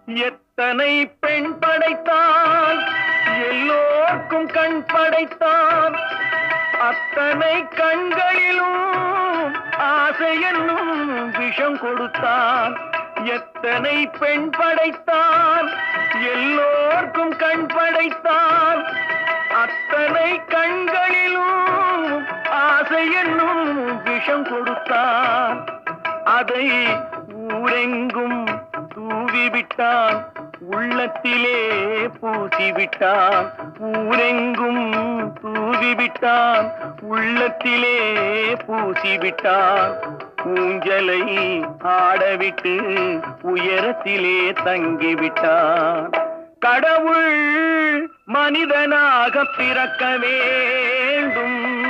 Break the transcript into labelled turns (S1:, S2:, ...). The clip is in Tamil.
S1: எத்தனை பெண் படைத்தான், எல்லோர்க்கும் கண் படைத்தான். அத்தனை கண்களிலும் ஆசை என்னும் விஷம் கொடுத்தான். எத்தனை பெண் படைத்தான், எல்லோர்க்கும் கண் படைத்தான். அத்தனை கண்களிலும் ஆசை என்னும் விஷம் கொடுத்தான். அதை ஊரெங்கும் தூவிவிட்டான், உள்ளத்திலே பூசிவிட்டான். ஊரெங்கும் தூவிவிட்டான், உள்ளத்திலே பூசிவிட்டான். ஊஞ்சலை ஆடவிட்டு உயரத்திலே தங்கிவிட்டான். கடவுள் மனிதனாக பிறக்க வேண்டும்.